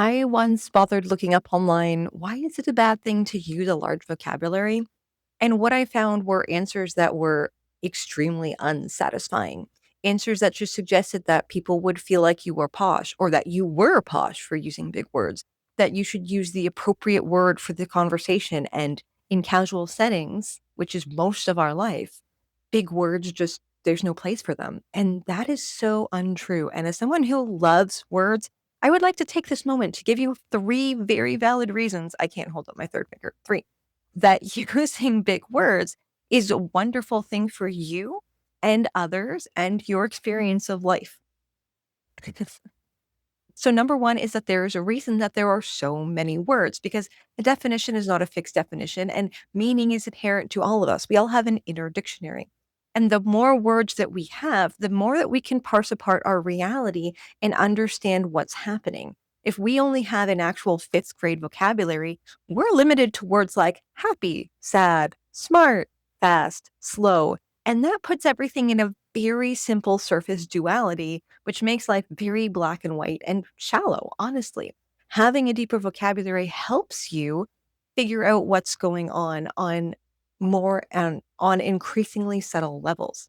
I once bothered looking up online, why is it a bad thing to use a large vocabulary? And what I found were answers that were extremely unsatisfying. Answers that just suggested that people would feel like you were posh or that you were posh for using big words, that you should use the appropriate word for the conversation. And in casual settings, which is most of our life, big words just, there's no place for them. And that is so untrue. And as someone who loves words, I would like to take this moment to give you three very valid reasons. I can't hold up my third finger. Three, that using big words is a wonderful thing for you and others and your experience of life. So, number one is that there is a reason that there are so many words because a definition is not a fixed definition and meaning is inherent to all of us. We all have an inner dictionary. And the more words that we have, the more that we can parse apart our reality and understand what's happening. If we only have an actual fifth grade vocabulary, we're limited to words like happy, sad, smart, fast, slow. And that puts everything in a very simple surface duality, which makes life very black and white and shallow, honestly. Having a deeper vocabulary helps you figure out what's going on more and on increasingly subtle levels.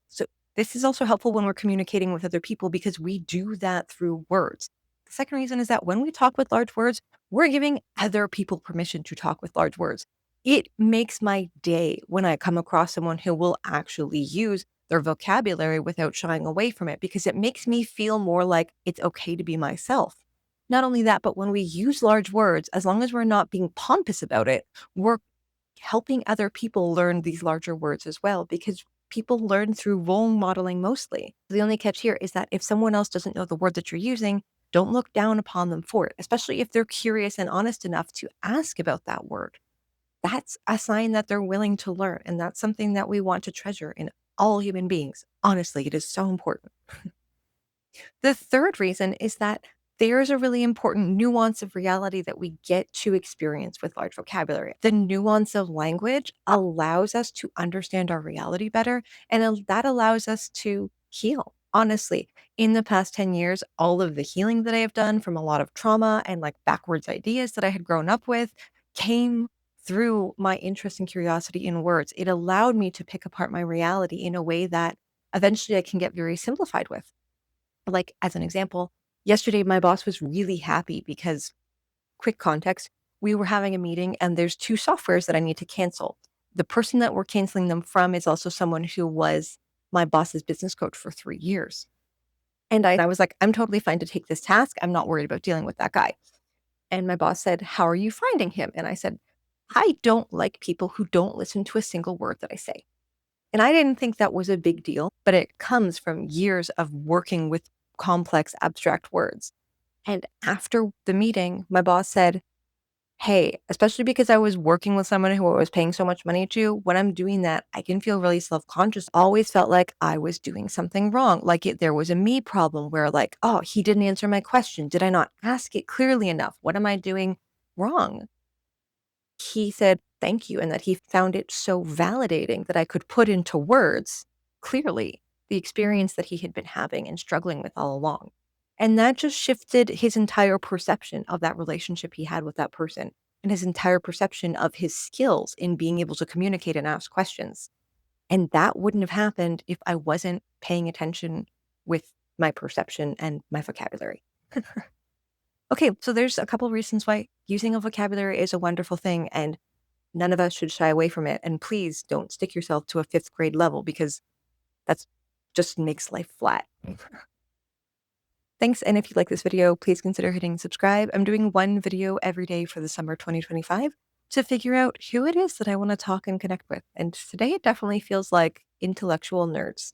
So this is also helpful when we're communicating with other people because we do that through words. The second reason is that when we talk with large words, we're giving other people permission to talk with large words. It makes my day when I come across someone who will actually use their vocabulary without shying away from it because it makes me feel more like it's okay to be myself. Not only that, but when we use large words, as long as we're not being pompous about it, we're helping other people learn these larger words as well because people learn through role modeling mostly. The only catch here is that if someone else doesn't know the word that you're using, don't look down upon them for it, especially if they're curious and honest enough to ask about that word. That's a sign that they're willing to learn. And that's something that we want to treasure in all human beings. Honestly, it is so important. The third reason is that there's a really important nuance of reality that we get to experience with large vocabulary. The nuance of language allows us to understand our reality better, and that allows us to heal. Honestly, in the past 10 years, all of the healing that I have done from a lot of trauma and like backwards ideas that I had grown up with came through my interest and curiosity in words. It allowed me to pick apart my reality in a way that eventually I can get very simplified with. Like, as an example, yesterday my boss was really happy because, quick context, we were having a meeting and there's two softwares that I need to cancel. The person that we're canceling them from is also someone who was my boss's business coach for 3 years. And I was like, I'm totally fine to take this task. I'm not worried about dealing with that guy. And my boss said, how are you finding him? And I said, I don't like people who don't listen to a single word that I say. And I didn't think that was a big deal, but it comes from years of working with complex, abstract words. And after the meeting, my boss said, hey, especially because I was working with someone who I was paying so much money to, when I'm doing that, I can feel really self conscious. Always felt like I was doing something wrong. Like there was a me problem where, like, oh, he didn't answer my question. Did I not ask it clearly enough? What am I doing wrong? He said thank you and that he found it so validating that I could put into words clearly the experience that he had been having and struggling with all along. And that just shifted his entire perception of that relationship he had with that person and his entire perception of his skills in being able to communicate and ask questions. And that wouldn't have happened if I wasn't paying attention with my perception and my vocabulary. Okay, so there's a couple reasons why using a vocabulary is a wonderful thing and none of us should shy away from it. And please don't stick yourself to a fifth grade level because that's just makes life flat. Thanks. And if you like this video, please consider hitting subscribe. I'm doing one video every day for the summer 2025 to figure out who it is that I want to talk and connect with. And today it definitely feels like intellectual nerds.